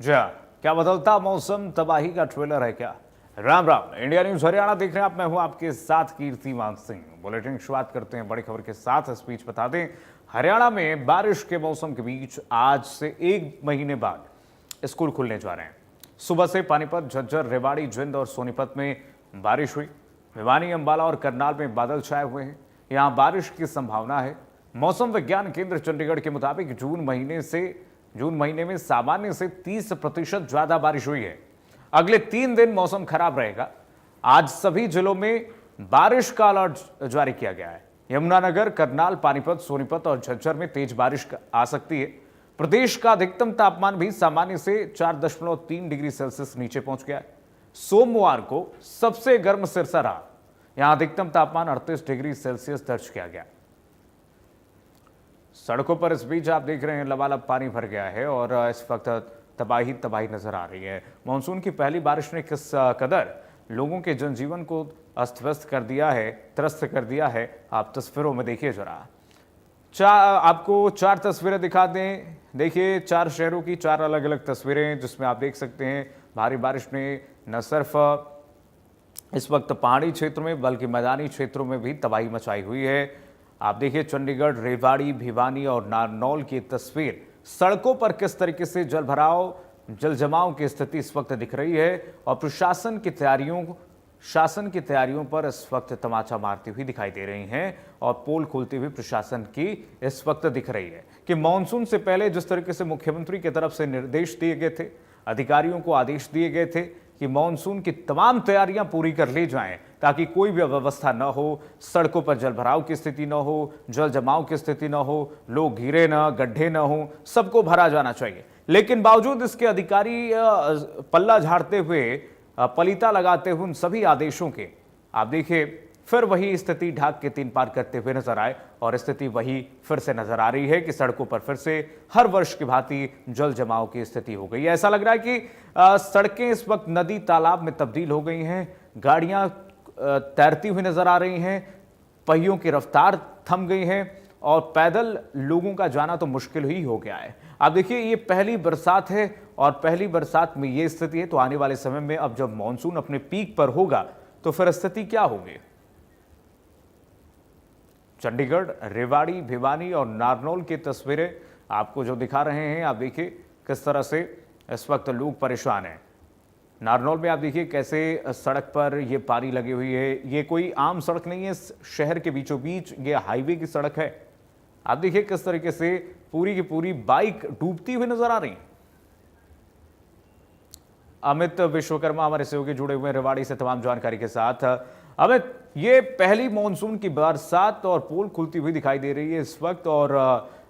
जी हाँ, क्या बदलता मौसम तबाही का ट्रेलर है क्या? राम राम, इंडिया न्यूज हरियाणा देख रहे हैं आप। मैं हूं आपके साथ कीर्तिमान सिंह। बुलेटिन की शुरुआत करते हैं बड़ी खबर के साथ। स्पीच बता दें, हरियाणा में बारिश के मौसम के बीच आज से 1 महीने बाद स्कूल खुलने जा रहे हैं। सुबह से पानीपत, झज्जर, रेवाड़ी, जिंद और सोनीपत में बारिश हुई। भिवानी, अंबाला और करनाल में बादल छाए हुए हैं। यहां बारिश की संभावना है। मौसम विज्ञान केंद्र चंडीगढ़ के मुताबिक जून महीने में सामान्य से 30% ज्यादा बारिश हुई है। अगले 3 दिन मौसम खराब रहेगा। आज सभी जिलों में बारिश का अलर्ट जारी किया गया है। यमुनानगर, करनाल, पानीपत, सोनीपत और झज्जर में तेज बारिश आ सकती है। प्रदेश का अधिकतम तापमान भी सामान्य से 4.3 डिग्री सेल्सियस नीचे पहुंच गया है। सोमवार को सबसे गर्म सिरसा रहा। यहां अधिकतम तापमान 38 डिग्री सेल्सियस दर्ज किया गया। सड़कों पर इस बीच आप देख रहे हैं लबालब पानी भर गया है और इस वक्त तबाही नजर आ रही है। मानसून की पहली बारिश ने किस कदर लोगों के जनजीवन को अस्त व्यस्त कर दिया है, त्रस्त कर दिया है, आप तस्वीरों में देखिए जरा। आपको 4 तस्वीरें दिखा दें। देखिए, 4 शहरों की 4 अलग अलग तस्वीरें, जिसमें आप देख सकते हैं भारी बारिश ने न सिर्फ इस वक्त पहाड़ी क्षेत्र में बल्कि मैदानी क्षेत्रों में भी तबाही मचाई हुई है। आप देखिए चंडीगढ़, रेवाड़ी, भिवानी और नारनौल की तस्वीर। सड़कों पर किस तरीके से जल जमाव की स्थिति इस वक्त दिख रही है और शासन की तैयारियों पर इस वक्त तमाचा मारती हुई दिखाई दे रही हैं और पोल खोलती हुई प्रशासन की इस वक्त दिख रही है कि मानसून से पहले जिस तरीके से मुख्यमंत्री की तरफ से निर्देश दिए गए थे, अधिकारियों को आदेश दिए गए थे कि मानसून की तमाम तैयारियां पूरी कर ली जाएं ताकि कोई भी अव्यवस्था न हो, सड़कों पर जलभराव की स्थिति न हो, जल जमाव की स्थिति न हो, लोग घिरे न, गड्ढे न हो, सबको भरा जाना चाहिए। लेकिन बावजूद इसके अधिकारी पल्ला झाड़ते हुए, पलीता लगाते हुए उन सभी आदेशों के, आप देखिए फिर वही स्थिति ढाक के 3 पार करते हुए नजर आए और स्थिति वही फिर से नजर आ रही है कि सड़कों पर फिर से हर वर्ष की भांति जल जमाव की स्थिति हो गई है। ऐसा लग रहा है कि सड़कें इस वक्त नदी तालाब में तब्दील हो गई हैं। गाड़ियां तैरती हुई नजर आ रही हैं, पहियों की रफ्तार थम गई है और पैदल लोगों का जाना तो मुश्किल ही हो गया है। आप देखिए, ये पहली बरसात है और पहली बरसात में ये स्थिति है, तो आने वाले समय में अब जब मानसून अपने पीक पर होगा तो फिर स्थिति क्या होगी। चंडीगढ़, रेवाड़ी, भिवानी और नारनौल की तस्वीरें आपको जो दिखा रहे हैं, आप देखिए किस तरह से इस वक्त लोग परेशान हैं। नारनौल में आप देखिए कैसे सड़क पर ये पानी लगी हुई है। ये कोई आम सड़क नहीं है, शहर के बीचों बीच ये हाईवे की सड़क है। आप देखिए किस तरीके से पूरी की पूरी बाइक डूबती हुई नजर आ रही है। अमित विश्वकर्मा हमारे सहयोगी जुड़े हुए हैं रेवाड़ी से तमाम जानकारी के साथ। अमित, ये पहली मानसून की बरसात और पोल खुलती हुई दिखाई दे रही है इस वक्त और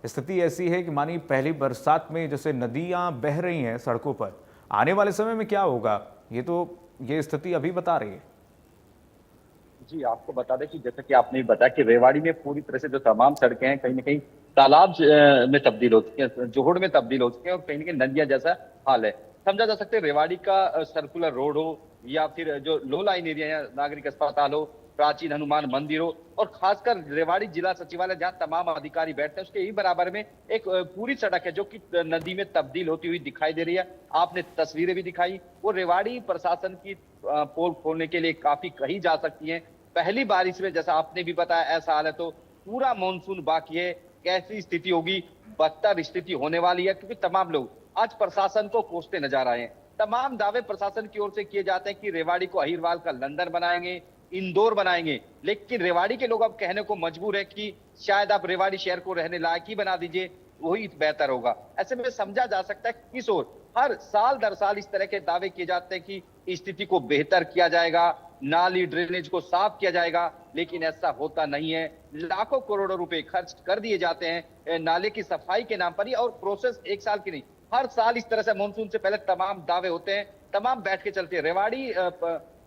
स्थिति ऐसी है कि मानी पहली बरसात में जैसे नदियां बह रही हैं सड़कों पर, आने वाले समय में क्या होगा ये स्थिति अभी बता रही है। जी, आपको बता दें कि जैसा कि आपने बताया कि रेवाड़ी में पूरी तरह से जो तमाम सड़कें हैं कहीं न कहीं तालाब में तब्दील हो चुकी हैं, जोहड़ में तब्दील हो चुकी हैं और कहीं न कहीं नदियां जैसा हाल है। समझा जा सकता है रेवाड़ी का सर्कुलर रोड हो या फिर जो लो लाइन एरिया है, नागरिक अस्पताल हो, प्राचीन हनुमान मंदिर हो और खासकर रेवाड़ी जिला सचिवालय जहां तमाम अधिकारी बैठते हैं, उसके ही बराबर में एक पूरी सड़क है जो कि नदी में तब्दील होती हुई दिखाई दे रही है। आपने तस्वीरें भी दिखाई। वो रेवाड़ी प्रशासन की पोल खोलने के लिए काफी कही जा सकती है। पहली बारिश में जैसा आपने भी बताया ऐसा हाल है तो पूरा मानसून बाकी है। कैसी स्थिति होगी, बदतर स्थिति होने वाली है क्योंकि तमाम लोग आज प्रशासन को कोसते नजर आए हैं। तमाम दावे प्रशासन की ओर से किए जाते हैं कि रेवाड़ी को अहिरवाल का लंदन बनाएंगे, इंदौर बनाएंगे, लेकिन रेवाड़ी के लोग अब कहने को मजबूर है कि शायद आप रेवाड़ी शहर को रहने लायक ही बना दीजिए, वही बेहतर होगा। ऐसे में समझा जा सकता है कि किस ओर हर साल दर साल इस तरह के दावे किए जाते हैं कि स्थिति को बेहतर किया जाएगा, नाली ड्रेनेज को साफ किया जाएगा, लेकिन ऐसा होता नहीं है। लाखों करोड़ों रुपए खर्च कर दिए जाते हैं नाले की सफाई के नाम पर ही और प्रोसेस 1 साल की नहीं, हर साल इस तरह से मानसून से पहले तमाम दावे होते हैं, तमाम बैठ के चलते हैं। रेवाड़ी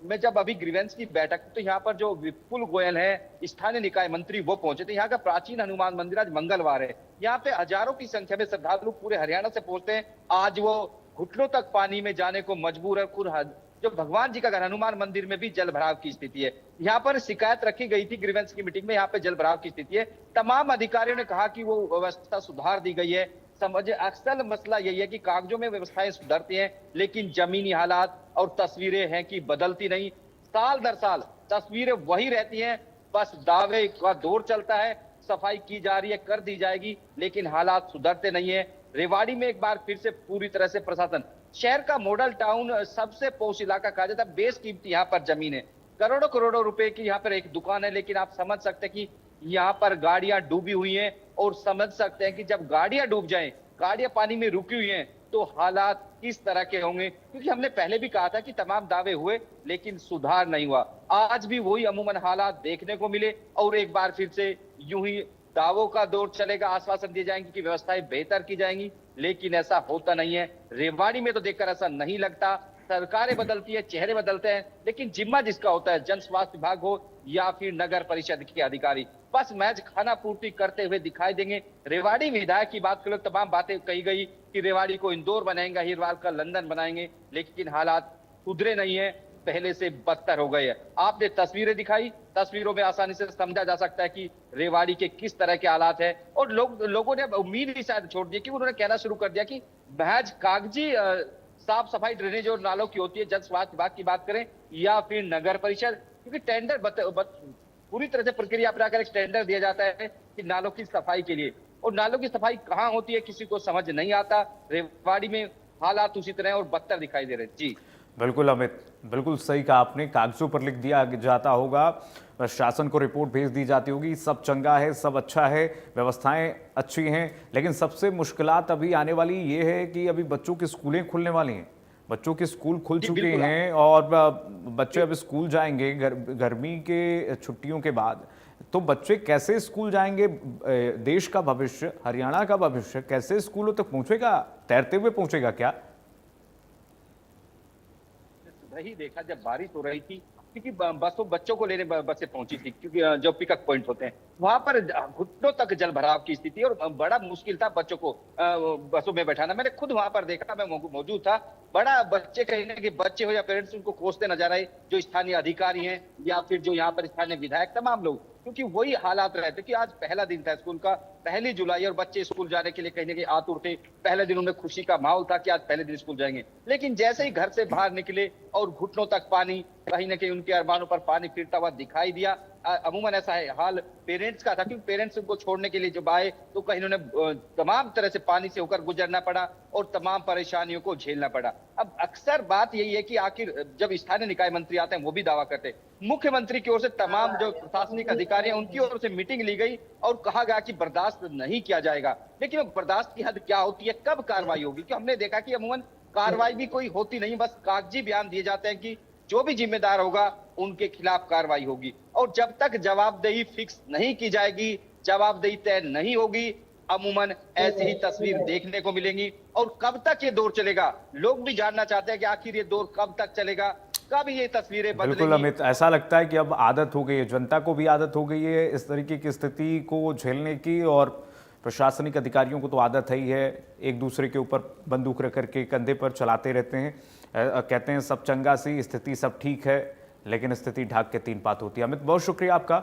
में जब अभी ग्रीवेंस की बैठक तो यहाँ पर जो विपुल गोयल है स्थानीय निकाय मंत्री वो पहुंचे थे। यहाँ का प्राचीन हनुमान मंदिर आज मंगलवार है, यहाँ पे हजारों की संख्या में श्रद्धालु पूरे हरियाणा से पहुंचते हैं। आज वो घुटनों तक पानी में जाने को मजबूर है। जो भगवान जी का घर हनुमान मंदिर में भी जल भराव की स्थिति है। यहाँ पर शिकायत रखी गई थी ग्रीवेंस की मीटिंग में, यहाँ पे जल भराव की स्थिति है। तमाम अधिकारियों ने कहा कि वो व्यवस्था सुधार दी गई है, समझे अक्सर मसला यही है कि कागजों में व्यवस्थाएं सुधरती हैं, लेकिन जमीनी हालात और तस्वीरें हैं कि बदलती नहीं। साल दर साल तस्वीरें वही रहती हैं, बस दावे का दौर चलता है, सफाई की जा रही है, कर दी जाएगी, लेकिन हालात सुधरते नहीं है। रेवाड़ी में एक बार फिर से पूरी तरह से प्रशासन, शहर का मॉडल टाउन, सबसे पॉश इलाका कहा जाता है, बेशकीमती यहाँ पर जमीन है, करोड़ों करोड़ों रुपए की यहाँ पर एक दुकान है, लेकिन आप समझ सकते हैं कि यहाँ पर गाड़ियां डूबी हुई हैं, और समझ सकते हैं कि जब गाड़ियां डूब जाएं, गाड़ियां पानी में रुकी हुई हैं, तो हालात किस तरह के होंगे। क्योंकि हमने पहले भी कहा था कि तमाम दावे हुए, लेकिन सुधार नहीं हुआ। आज भी वही अमूमन हालात देखने को मिले, और एक बार फिर से यूं ही दावों का दौर चलेगा, आश्वासन दिए जाएंगे कि व्यवस्थाएं बेहतर की जाएंगी, लेकिन ऐसा होता नहीं है। रेवाड़ी में तो देखकर ऐसा नहीं लगता। सरकारें बदलती है, चेहरे बदलते हैं, लेकिन जिम्मा जिसका होता है, जन स्वास्थ्य विभाग हो या फिर नगर परिषद के अधिकारी, बस महज खाना पूर्ति करते हुए दिखाई देंगे। रेवाड़ी विधायक की बात करो, तमाम बातें कही गई कि रेवाड़ी को इंदौर बनाएंगे, हिरवाल का लंदन बनाएंगे, लेकिन हालात सुधरे नहीं है, पहले से बदतर हो गए हैं। आपने तस्वीरें दिखाई, तस्वीरों में आसानी से समझा जा सकता है कि रेवाड़ी के किस तरह के हालात है, और लोगों ने उम्मीद ही शायद छोड़ दी, कि उन्होंने कहना शुरू कर दिया कि महज कागजी साफ सफाई ड्रेनेज और नालों की होती है, जन स्वास्थ्य विभाग की बात करें या फिर नगर परिषद, क्योंकि टेंडर पूरी तरह से प्रक्रिया अपनाकर एक टेंडर दिया जाता है कि नालों की सफाई के लिए, और नालों की सफाई कहाँ होती है किसी को समझ नहीं आता। रेवाड़ी में हालात उसी तरह और बदतर दिखाई दे रहे हैं। जी बिल्कुल अमित, बिल्कुल सही कहा आपने। कागजों पर लिख दिया जाता होगा, शासन को रिपोर्ट भेज दी जाती होगी, सब चंगा है, सब अच्छा है, व्यवस्थाएं अच्छी हैं, लेकिन सबसे मुश्किलात अभी आने वाली ये है कि अभी बच्चों की स्कूलें खुलने वाली हैं। बच्चों के स्कूल खुल जी चुके बिल्कुल। हैं और बच्चे अब स्कूल जाएंगे गर्मी के छुट्टियों के बाद। तो बच्चे कैसे स्कूल जाएंगे? देश का भविष्य, हरियाणा का भविष्य कैसे स्कूलों तक पहुंचेगा? तैरते हुए पहुंचेगा क्या? वही देखा जब बारिश हो रही थी, क्योंकि बसों बच्चों को लेने बसें पहुंची थी, क्योंकि जो पिकअप पॉइंट होते हैं वहां पर घुटनों तक जल भराव की स्थिति, और बड़ा मुश्किल था बच्चों को बसों में बैठाना। मैंने खुद वहां पर देखा, मैं मौजूद था। बड़ा बच्चे, कहीं ना कहीं बच्चे हो या पेरेंट्स, उनको कोसते नजर आए, जो स्थानीय अधिकारी हैं या फिर जो यहाँ पर स्थानीय विधायक, तमाम लोग, क्योंकि वही हालात रहते कि आज पहला दिन था स्कूल का, 1 जुलाई, और बच्चे स्कूल जाने के लिए कहीं ना कहीं आतुर थे। पहले दिन उनमें खुशी का माहौल था कि आज पहले दिन स्कूल जाएंगे, लेकिन जैसे ही घर से बाहर निकले और घुटनों तक पानी, कहीं ना कहीं उनके अरमानों पर पानी फिरता हुआ दिखाई दिया। अमूमन ऐसा है हाल पेरेंट्स का था, क्योंकि पेरेंट्स उनको छोड़ने के लिए जब आए तो कहीं उन्होंने तमाम तरह से पानी से होकर गुजरना पड़ा और तमाम परेशानियों को झेलना पड़ा। अब अक्सर बात यही है कि आखिर जब स्थानीय निकाय मंत्री आते हैं, वो भी दावा करते हैं, मुख्यमंत्री की ओर से तमाम जो प्रशासनिक अधिकारी हैं उनकी ओर से मीटिंग ली गई और कहा गया कि बर्दाश्त नहीं किया जाएगा। लेकिन बर्दाश्त की हद क्या होती है, कब कार्रवाई होगी? क्योंकि हमने देखा कि अमूमन कार्रवाई भी कोई होती नहीं, बस कागजी बयान दिए जाते हैं कि जो भी जिम्मेदार होगा उनके खिलाफ कार्रवाई होगी, और जब तक जवाबदेही फिक्स नहीं की जाएगी, जवाबदेही तय नहीं होगी, अमूमन ऐसी ही तस्वीर देखने को मिलेंगी। और कब तक ये दौर चलेगा, लोग भी जानना चाहते हैं कि आखिर ये दौर कब तक चलेगा, कब ये तस्वीरें बिल्कुल बदलेंगी। अमित, ऐसा लगता है कि अब आदत हो गई है, जनता को भी आदत हो गई है इस तरीके की स्थिति को झेलने की, और प्रशासनिक अधिकारियों को तो आदत है ही है, एक दूसरे के ऊपर बंदूक रख करके कंधे पर चलाते रहते हैं। कहते हैं सब चंगा सी, स्थिति सब ठीक है, लेकिन स्थिति ढाक के तीन पात होती है। अमित, बहुत शुक्रिया आपका।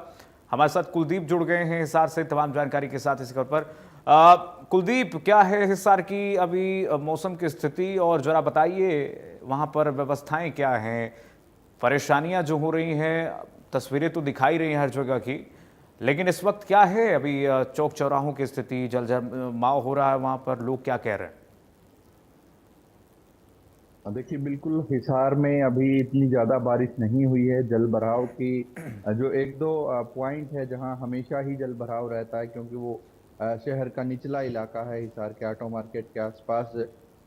हमारे साथ कुलदीप जुड़ गए हैं हिसार से तमाम जानकारी के साथ इस खबर पर। कुलदीप, क्या है हिसार की अभी मौसम की स्थिति, और जरा बताइए वहाँ पर व्यवस्थाएं क्या हैं, परेशानियां जो हो रही हैं, तस्वीरें तो दिखाई रही हैं हर जगह की, लेकिन इस वक्त क्या है अभी चौक चौराहों की स्थिति, जलजमाव हो रहा है वहाँ पर, लोग क्या कह रहे हैं? देखिए, बिल्कुल हिसार में अभी इतनी ज़्यादा बारिश नहीं हुई है। जल भराव की जो एक दो पॉइंट है जहां हमेशा ही जल भराव रहता है, क्योंकि वो शहर का निचला इलाका है, हिसार के ऑटो मार्केट के आसपास,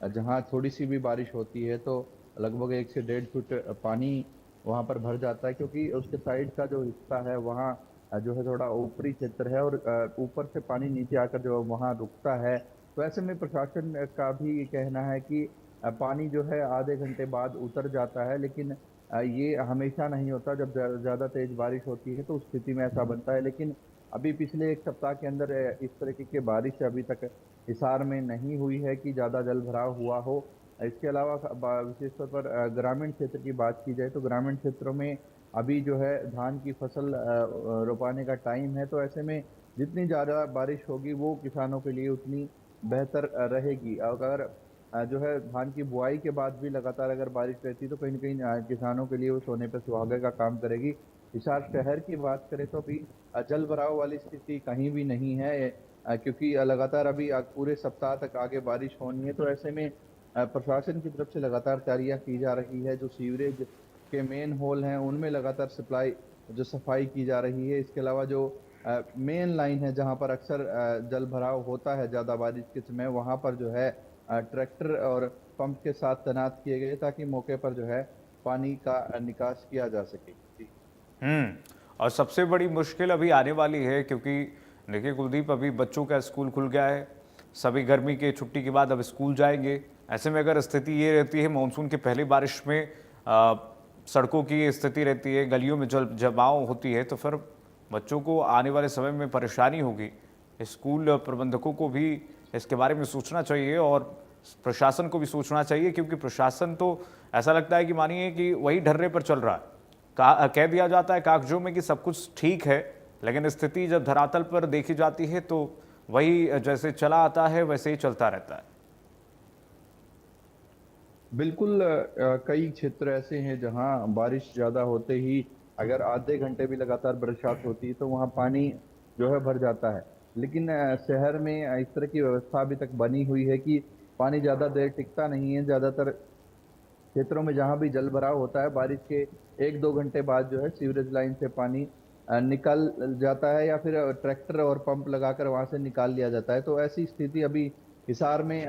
जहां थोड़ी सी भी बारिश होती है तो लगभग 1 से 1.5 फुट पानी वहां पर भर जाता है, क्योंकि उसके साइड का जो हिस्सा है वहाँ जो है थोड़ा ऊपरी क्षेत्र है, और ऊपर से पानी नीचे आकर जो वहाँ रुकता है। तो ऐसे में प्रशासन का भी ये कहना है कि पानी जो है आधे घंटे बाद उतर जाता है, लेकिन ये हमेशा नहीं होता। जब ज़्यादा तेज बारिश होती है तो उस स्थिति में ऐसा बनता है, लेकिन अभी पिछले 1 सप्ताह के अंदर इस तरीके की बारिश अभी तक हिसार में नहीं हुई है कि ज़्यादा जल भराव हुआ हो। इसके अलावा विशेष तौर पर ग्रामीण क्षेत्र की बात की जाए तो ग्रामीण क्षेत्रों में अभी जो है धान की फसल रोपाने का टाइम है, तो ऐसे में जितनी ज़्यादा बारिश होगी वो किसानों के लिए उतनी बेहतर रहेगी। अगर जो है धान की बुआई के बाद भी लगातार अगर बारिश रहती तो कहीं न कहीं किसानों के लिए वो सोने पे सुहागा का काम करेगी। हिसार शहर की बात करें तो अभी जल भराव वाली स्थिति कहीं भी नहीं है, क्योंकि लगातार अभी पूरे सप्ताह तक आगे बारिश होनी है, तो ऐसे में प्रशासन की तरफ से लगातार तैयारियां की जा रही है। जो सीवरेज के मेन होल हैं उनमें लगातार जो सफाई की जा रही है। इसके अलावा जो मेन लाइन है जहां पर अक्सर जल भराव होता है ज़्यादा बारिश के समय, वहां पर जो है ट्रैक्टर और पंप के साथ तैनात किए गए ताकि मौके पर जो है पानी का निकास किया जा सके। जी। और सबसे बड़ी मुश्किल अभी आने वाली है, क्योंकि देखिए कुलदीप, अभी बच्चों का स्कूल खुल गया है, सभी गर्मी के छुट्टी के बाद अब स्कूल जाएंगे। ऐसे में अगर स्थिति ये रहती है मानसून की पहली बारिश में, सड़कों की स्थिति रहती है, गलियों में जल जमाव होती है, तो फिर बच्चों को आने वाले समय में परेशानी होगी। स्कूल प्रबंधकों को भी इसके बारे में सोचना चाहिए और प्रशासन को भी सोचना चाहिए, क्योंकि प्रशासन तो ऐसा लगता है कि मानिए कि वही ढर्रे पर चल रहा है। कह दिया जाता है कागजों में कि सब कुछ ठीक है, लेकिन स्थिति जब धरातल पर देखी जाती है तो वही जैसे चला आता है वैसे ही चलता रहता है। बिल्कुल, कई क्षेत्र ऐसे हैं जहां बारिश ज़्यादा होते ही अगर आधे घंटे भी लगातार बरसात होती है तो वहां पानी जो है भर जाता है। लेकिन शहर में इस तरह की व्यवस्था अभी तक बनी हुई है कि पानी ज़्यादा देर टिकता नहीं है। ज़्यादातर क्षेत्रों में जहां भी जल भराव होता है, बारिश के 1-2 घंटे बाद जो है सीवरेज लाइन से पानी निकल जाता है या फिर ट्रैक्टर और पंप लगाकर वहां से निकाल लिया जाता है। तो ऐसी स्थिति अभी हिसार में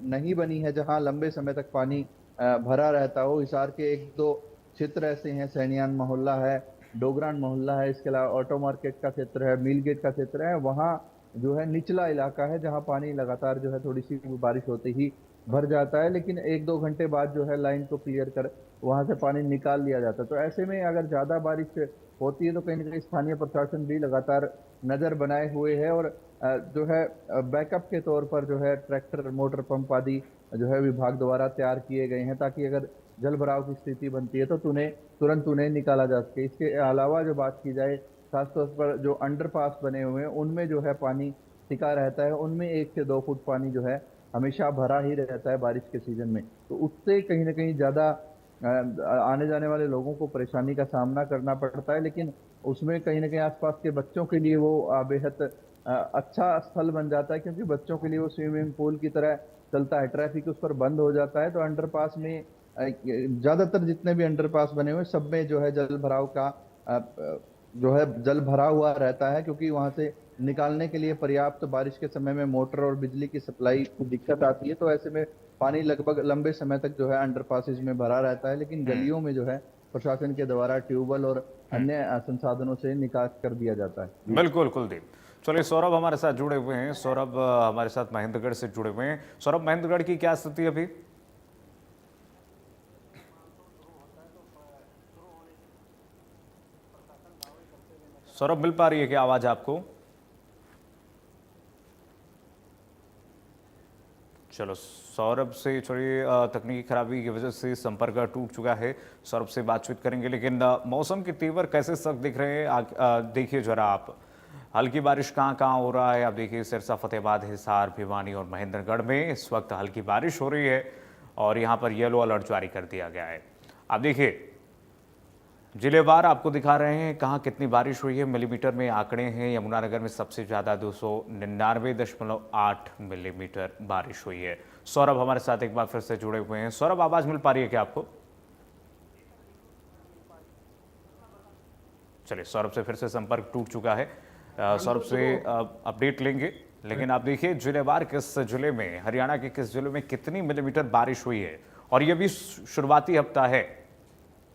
नहीं बनी है जहां लंबे समय तक पानी भरा रहता हो। हिसार के 1-2 क्षेत्र ऐसे हैं, सैनियान मोहल्ला है, डोगरान मोहल्ला है, इसके अलावा ऑटो मार्केट का क्षेत्र है, मिल गेट का क्षेत्र है। वहाँ जो है निचला इलाका है जहाँ पानी लगातार जो है थोड़ी सी बारिश होते ही भर जाता है, लेकिन 1-2 घंटे बाद जो है लाइन को क्लियर कर वहां से पानी निकाल लिया जाता है। तो ऐसे में अगर ज्यादा बारिश होती है तो कहीं ना कहीं स्थानीय प्रशासन भी लगातार नजर बनाए हुए है और जो है बैकअप के तौर पर जो है ट्रैक्टर, मोटर पंप आदि जो है विभाग द्वारा तैयार किए गए हैं ताकि अगर जल भराव की स्थिति बनती है तो तुरंत उन्हें निकाला जा सके। इसके अलावा जो बात की जाए, खासतौर पर जो अंडरपास बने हुए हैं उनमें जो है पानी टिका रहता है। उनमें 1 से 2 फुट पानी जो है हमेशा भरा ही रहता है बारिश के सीजन में। तो उससे कहीं ना कहीं ज्यादा आने जाने वाले लोगों को परेशानी का सामना करना पड़ता है, लेकिन उसमें कहीं ना कहीं आसपास के बच्चों के लिए वो बेहद अच्छा स्थल बन जाता है, क्योंकि बच्चों के लिए वो स्विमिंग पूल की तरह चलता है। ट्रैफिक उस पर बंद हो जाता है। तो अंडरपास में ज्यादातर जितने भी अंडरपास बने हुए सब में जो है जल भराव का जो है जल भरा हुआ रहता है, क्योंकि वहां से निकालने के लिए पर्याप्त बारिश के समय में मोटर और बिजली की सप्लाई की दिक्कत आती है। तो ऐसे में पानी लगभग लंबे समय तक जो है अंडरपासेज में भरा रहता है, लेकिन गलियों में जो है प्रशासन के द्वारा ट्यूबवेल और अन्य संसाधनों से निकास कर दिया जाता है। बिल्कुल कुलदीप। चलिए, सौरभ हमारे साथ जुड़े हुए हैं। सौरभ हमारे साथ महेंद्रगढ़ से जुड़े हुए हैं। सौरभ, महेंद्रगढ़ की क्या स्थिति अभी? सौरभ, मिल पा रही है क्या आवाज आपको? चलो, सौरभ से छोड़िए, तकनीकी खराबी की वजह से संपर्क टूट चुका है। सौरभ से बातचीत करेंगे, लेकिन मौसम के तेवर कैसे सख्त दिख रहे हैं देखिए जरा आप। हल्की बारिश कहाँ कहाँ हो रहा है आप देखिए। सिरसा, फतेहाबाद, हिसार, भिवानी और महेंद्रगढ़ में इस वक्त हल्की बारिश हो रही है और यहाँ पर येलो अलर्ट जारी कर दिया गया है। आप देखिए, जिलेवार आपको दिखा रहे हैं कहाँ कितनी बारिश हुई है। मिलीमीटर में आंकड़े हैं। यमुनानगर में सबसे ज़्यादा 299.8 मिलीमीटर बारिश हुई है। सौरभ हमारे साथ एक बार फिर से जुड़े हुए हैं। सौरभ, आवाज़ मिल पा रही है क्या आपको? चलिए, सौरभ से फिर से संपर्क टूट चुका है। सौरभ से अपडेट लेंगे, लेकिन आप देखिए जिलेवार किस जिले में, हरियाणा के किस जिले में कितनी मिलीमीटर बारिश हुई है। और ये भी शुरुआती हफ्ता है।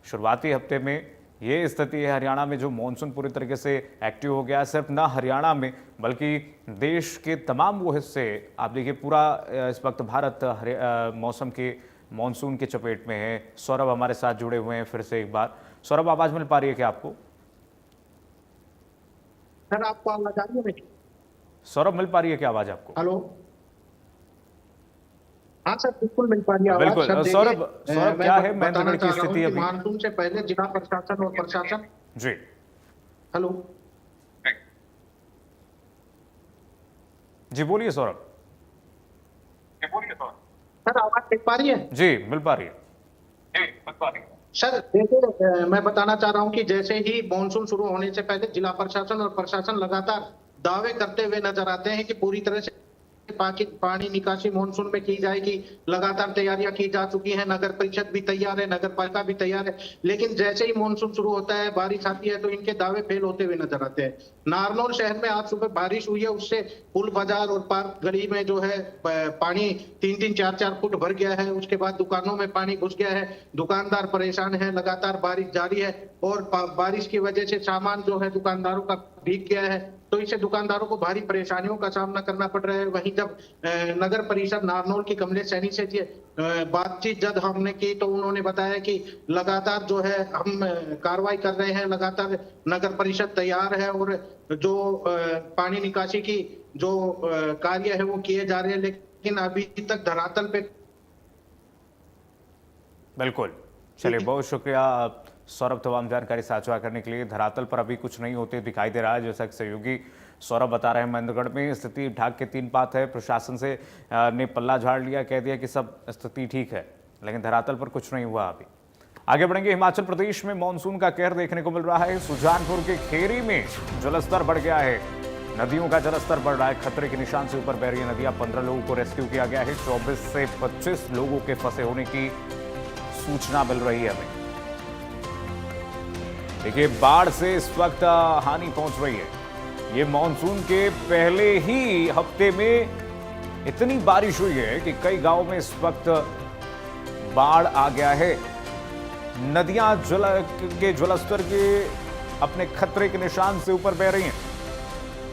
शुरुआती हफ्ते में ये स्थिति है हरियाणा में, जो मानसून पूरी तरीके से एक्टिव हो गया है। सिर्फ ना हरियाणा में बल्कि देश के तमाम वो हिस्से, आप देखिए पूरा इस वक्त भारत मौसम के मानसून के चपेट में है। सौरभ हमारे साथ जुड़े हुए हैं फिर से एक बार। सौरभ, आवाज मिल पा रही है क्या आपको? सर, आपको आवाज आ रही है मेरी? सौरभ, मिल पा रही है क्या आवाज आपको? हेलो। हाँ सर, बिल्कुल मिल पा रही है आवाज। बिल्कुल। सर, देखिए, सौरभ, क्या है बताना महेंद्रगढ़ की चाह रहा हूँ स्थिति कि अभी? मानसून से पहले जिला प्रशासन और प्रशासन। जी, हेलो। जी बोलिए सौरभ। सर आवाज देख पा रही है? जी, मिल पा रही है। सर देखिए, मैं बताना चाह रहा हूँ कि जैसे ही मानसून शुरू होने से पहले जिला प्रशासन और प्रशासन लगातार दावे करते हुए नजर आते हैं कि पूरी तरह से पानी निकासी मानसून में की जाएगी। लगातार तैयारियां की जा चुकी हैं, नगर परिषद भी तैयार है, नगर पालिका भी तैयार है। लेकिन जैसे ही मानसून शुरू होता है, बारिश आती है, तो इनके दावे फेल होते हुए नजर आते हैं। नारनौल शहर में आज सुबह बारिश हुई है, उससे पुल बाजार और पार्क गली में जो है पानी 3-3, 4-4 फुट भर गया है। उसके बाद दुकानों में पानी घुस गया है, दुकानदार परेशान है। लगातार बारिश जारी है और बारिश की वजह से सामान जो है दुकानदारों का भीग गया है, तो इससे दुकानदारों को भारी परेशानियों का सामना करना पड़ रहा है। वहीं जब नगर परिषद नारनौल की कमलेश सैनी से बातचीत जब हमने की, तो उन्होंने बताया कि लगातार जो है हम कार्रवाई कर रहे हैं, लगातार नगर परिषद तैयार है और जो पानी निकासी की जो कार्य है वो किए जा रहे हैं, लेकिन अभी तक धरातल पे। बिल्कुल, चलिए बहुत शुक्रिया सौरभ तमाम जानकारी साझा करने के लिए। धरातल पर अभी कुछ नहीं होते दिखाई दे रहा है, जैसा कि सहयोगी सौरभ बता रहे हैं। महेंद्रगढ़ में स्थिति ढाक के 3 पात है। प्रशासन से ने पल्ला झाड़ लिया, कह दिया कि सब स्थिति ठीक है, लेकिन धरातल पर कुछ नहीं हुआ अभी। आगे बढ़ेंगे। हिमाचल प्रदेश में मानसून का कहर देखने को मिल रहा है। सुजानपुर के खेरी में जलस्तर बढ़ गया है, नदियों का जलस्तर बढ़ रहा है, खतरे के निशान से ऊपर बह रही है नदियां। 15 लोगों को रेस्क्यू किया गया है। 24 से 25 लोगों के फंसे होने की सूचना मिल रही है हमें। देखिए, बाढ़ से इस वक्त हानि पहुंच रही है। ये मानसून के पहले ही हफ्ते में इतनी बारिश हुई है कि कई गांवों में इस वक्त बाढ़ आ गया है। नदियां जलस्तर के अपने खतरे के निशान से ऊपर बह रही हैं।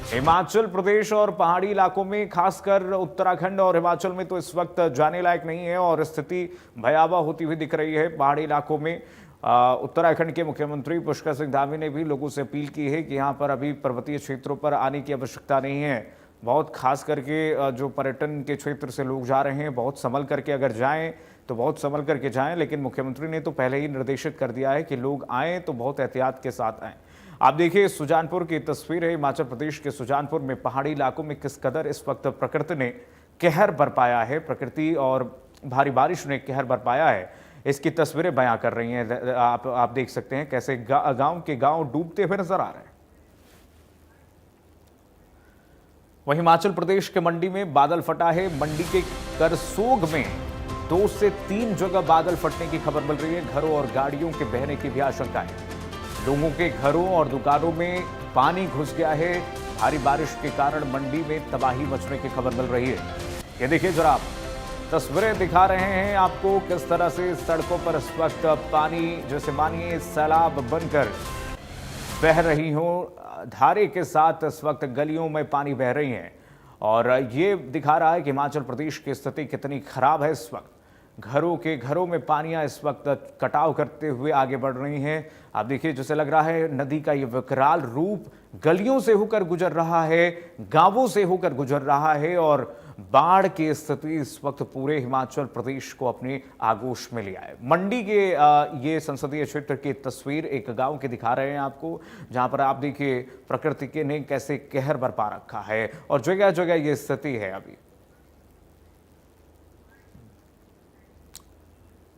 हिमाचल प्रदेश और पहाड़ी इलाकों में, खासकर उत्तराखंड और हिमाचल में तो इस वक्त जाने लायक नहीं है और स्थिति भयावह होती हुई दिख रही है। पहाड़ी इलाकों में उत्तराखंड के मुख्यमंत्री पुष्कर सिंह धामी ने भी लोगों से अपील की है कि यहाँ पर अभी पर्वतीय क्षेत्रों पर आने की आवश्यकता नहीं है। बहुत खास करके जो पर्यटन के क्षेत्र से लोग जा रहे हैं, बहुत संभल करके अगर जाएं तो बहुत संभल करके जाएं। लेकिन मुख्यमंत्री ने तो पहले ही निर्देशित कर दिया है कि लोग आएँ तो बहुत एहतियात के साथ आएँ। आप देखिए, सुजानपुर की तस्वीर है। हिमाचल प्रदेश के सुजानपुर में पहाड़ी इलाकों में किस कदर इस वक्त प्रकृति ने कहर बरपाया है, प्रकृति और भारी बारिश ने कहर बरपाया है, इसकी तस्वीरें बयां कर रही हैं। आप देख सकते हैं कैसे गांव के गांव डूबते हुए नजर आ रहे हैं। वहीं हिमाचल प्रदेश के मंडी में बादल फटा है। मंडी के करसोग में 2 से 3 जगह बादल फटने की खबर मिल रही है। घरों और गाड़ियों के बहने की भी आशंका है। लोगों के घरों और दुकानों में पानी घुस गया है। भारी बारिश के कारण मंडी में तबाही मचने की खबर मिल रही है। ये देखिए जरा, आप तस्वीरें दिखा रहे हैं आपको किस तरह से सड़कों पर इस वक्त पानी जैसे मानिए सैलाब बनकर बह रही हो, धारे के साथ इस वक्त गलियों में पानी बह रही हैं। और ये दिखा रहा है कि हिमाचल प्रदेश की स्थिति कितनी खराब है इस वक्त। घरों में पानियां इस वक्त कटाव करते हुए आगे बढ़ रही हैं। आप देखिए, जैसे लग रहा है नदी का ये विकराल रूप गलियों से होकर गुजर रहा है, गांवों से होकर गुजर रहा है और बाढ़ की स्थिति इस वक्त पूरे हिमाचल प्रदेश को अपने आगोश में लिया है। मंडी के ये संसदीय क्षेत्र की तस्वीर एक गांव की दिखा रहे हैं आपको, जहां पर आप देखिए प्रकृति के ने कैसे कहर बरपा रखा है और जगह जगह ये स्थिति है अभी।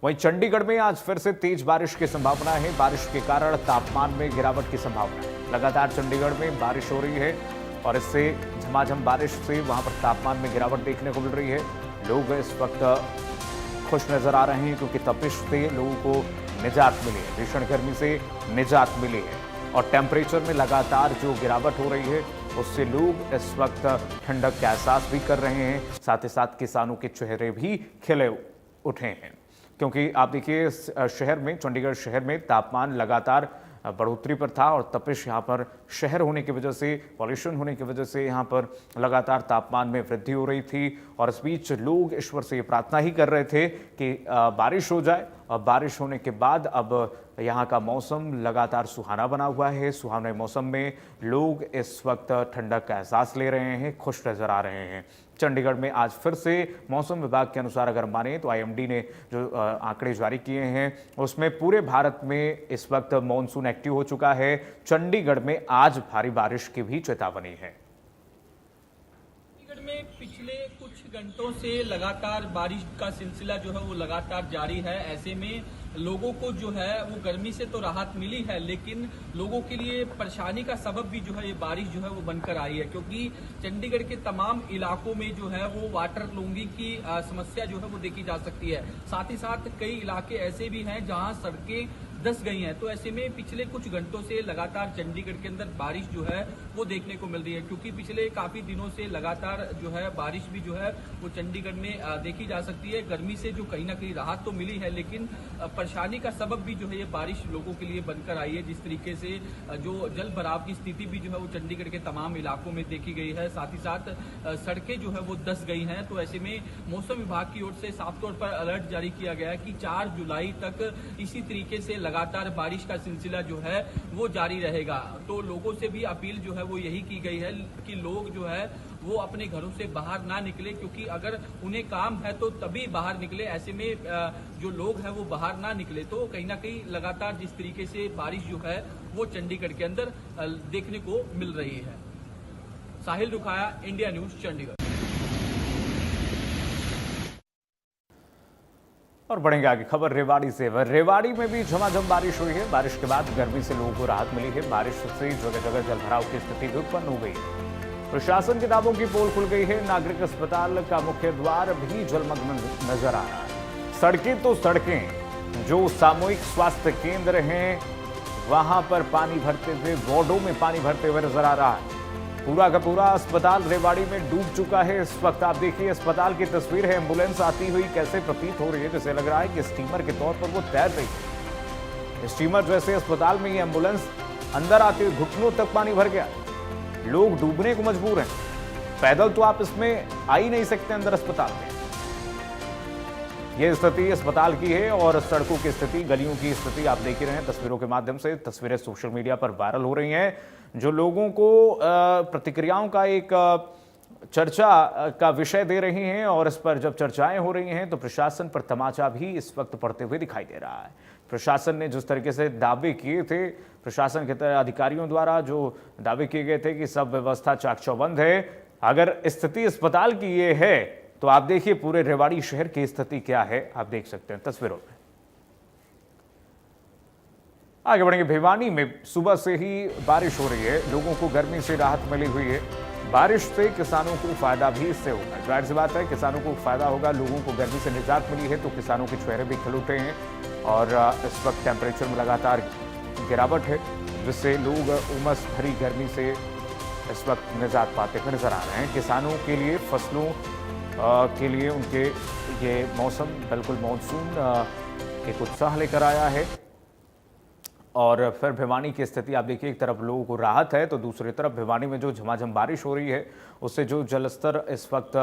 वहीं चंडीगढ़ में आज फिर से तेज बारिश की संभावना है। बारिश के कारण तापमान में गिरावट की संभावना है। लगातार चंडीगढ़ में बारिश हो रही है और इससे झमाझम बारिश से वहां पर तापमान में गिरावट देखने को मिल रही है। लोग इस वक्त खुश नजर आ रहे हैं क्योंकि तपिश से लोगों को निजात मिली है, भीषण गर्मी से निजात मिली है और टेम्परेचर में लगातार जो गिरावट हो रही है उससे लोग इस वक्त ठंडक का एहसास भी कर रहे हैं। साथ ही साथ किसानों के चेहरे भी खिले उठे हैं क्योंकि आप देखिए शहर में, चंडीगढ़ शहर में तापमान लगातार बढ़ोतरी पर था और तपिश यहाँ पर शहर होने की वजह से, पॉल्यूशन होने की वजह से यहाँ पर लगातार तापमान में वृद्धि हो रही थी। और इस बीच लोग ईश्वर से ये प्रार्थना ही कर रहे थे कि बारिश हो जाए और बारिश होने के बाद अब यहाँ का मौसम लगातार सुहाना बना हुआ है। सुहाने मौसम में लोग इस वक्त ठंडक का एहसास ले रहे हैं, खुश नजर आ रहे हैं। चंडीगढ़ में आज फिर से मौसम विभाग के अनुसार अगर माने तो आईएमडी ने जो आंकड़े जारी किए हैं उसमें पूरे भारत में इस वक्त मॉनसून एक्टिव हो चुका है। चंडीगढ़ में आज भारी बारिश की भी चेतावनी है। चंडीगढ़ में पिछले कुछ घंटों से लगातार बारिश का सिलसिला जो है वो लगातार जारी है। ऐसे में लोगों को जो है वो गर्मी से तो राहत मिली है, लेकिन लोगों के लिए परेशानी का सबब भी जो है ये बारिश जो है वो बनकर आई है, क्योंकि चंडीगढ़ के तमाम इलाकों में जो है वो वाटर लॉगिंग की समस्या जो है वो देखी जा सकती है। साथ ही साथ कई इलाके ऐसे भी हैं जहां सड़कें धंस गई हैं। तो ऐसे में पिछले कुछ घंटों से लगातार चंडीगढ़ के अंदर बारिश जो है वो देखने को मिल रही है, क्योंकि पिछले काफी दिनों से लगातार जो है बारिश भी जो है वो चंडीगढ़ में देखी जा सकती है। गर्मी से जो कहीं ना कहीं राहत तो मिली है, लेकिन परेशानी का सबब भी जो है ये बारिश लोगों के लिए बनकर आई है। जिस तरीके से जो जल भराव की स्थिति भी जो है वो चंडीगढ़ के तमाम इलाकों में देखी गई है। साथ ही साथ सड़कें जो है वो धंस गई हैं। तो ऐसे में मौसम विभाग की ओर से साफ तौर पर अलर्ट जारी किया गया है कि 4 जुलाई तक इसी तरीके से लगातार बारिश का सिलसिला जो है वो जारी रहेगा। तो लोगों से भी अपील जो है वो यही की गई है कि लोग जो है वो अपने घरों से बाहर ना निकले, क्योंकि अगर उन्हें काम है तो तभी बाहर निकले। ऐसे में जो लोग हैं वो बाहर ना निकले। तो कहीं ना कहीं लगातार जिस तरीके से बारिश जो है वो चंडीगढ़ के अंदर देखने को मिल रही है। साहिल रुखाया, इंडिया न्यूज, चंडीगढ़। और बढ़ेंगे आगे खबर रेवाड़ी से। रेवाड़ी में भी झमाझम बारिश हुई है। बारिश के बाद गर्मी से लोगों को राहत मिली है। बारिश से जगह जगह जलभराव की स्थिति भी उत्पन्न हो गई है। प्रशासन के दावों की पोल खुल गई है। नागरिक अस्पताल का मुख्य द्वार भी जलमग्न नजर आ रहा है। सड़कें तो सड़कें, जो सामूहिक स्वास्थ्य केंद्र हैं वहां पर पानी भरते हुए, वार्डों में पानी भरते हुए नजर आ रहा है। पूरा का पूरा अस्पताल रेवाड़ी में डूब चुका है। इस वक्त आप देखिए अस्पताल की तस्वीर है। एम्बुलेंस आती हुई कैसे प्रतीत हो रही है, जैसे लग रहा है कि स्टीमर के तौर पर वो तैर रही है। स्टीमर जैसे अस्पताल में ये एम्बुलेंस अंदर आते हुए घुटनों तक पानी भर गया। लोग डूबने को मजबूर हैं। पैदल तो आप इसमें आ ही नहीं सकते अंदर अस्पताल में। यह स्थिति अस्पताल की है और सड़कों की स्थिति, गलियों की स्थिति आप देख ही रहे हैं तस्वीरों के माध्यम से। तस्वीरें सोशल मीडिया पर वायरल हो रही हैं, जो लोगों को प्रतिक्रियाओं का एक चर्चा का विषय दे रही हैं। और इस पर जब चर्चाएं हो रही हैं तो प्रशासन पर तमाचा भी इस वक्त पड़ते हुए दिखाई दे रहा है। प्रशासन ने जिस तरीके से दावे किए थे, प्रशासन के अधिकारियों द्वारा जो दावे किए गए थे कि सब व्यवस्था चाक चौबंद है, अगर स्थिति अस्पताल की ये है तो आप देखिए पूरे रेवाड़ी शहर की स्थिति क्या है, आप देख सकते हैं तस्वीरों में। आगे बढ़ेंगे। भिवानी में सुबह से ही बारिश हो रही है। लोगों को गर्मी से राहत मिली हुई है। बारिश से किसानों को फायदा भी इससे होगा। जाहिर सी बात है किसानों को फायदा होगा। लोगों को गर्मी से निजात मिली है तो किसानों के चेहरे भी खिल उठे हैं। और इस वक्त टेम्परेचर में लगातार गिरावट है, जिससे लोग उमस भरी गर्मी से इस वक्त निजात पाते हुए नजर आ रहे हैं। किसानों के लिए, फसलों के लिए उनके ये मौसम बिल्कुल मानसून एक उत्साह लेकर आया है। और फिर भिवानी की स्थिति आप देखिए, एक तरफ लोगों को राहत है तो दूसरी तरफ भिवानी में जो झमाझम बारिश हो रही है उससे जो जलस्तर इस वक्त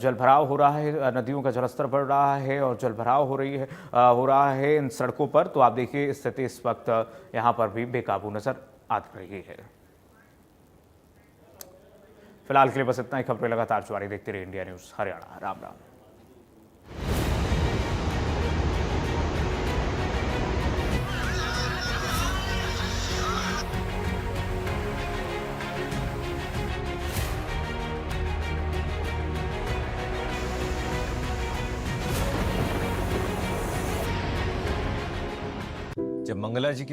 जलभराव हो रहा है, नदियों का जलस्तर बढ़ रहा है और जलभराव हो रहा है इन सड़कों पर। तो आप देखिए स्थिति इस वक्त यहाँ पर भी बेकाबू नजर आ रही है। फिलहाल के लिए बस इतना ही। खबरें लगातार जारी देखते रहिए इंडिया न्यूज हरियाणा। राम राम। जब मंगला जी की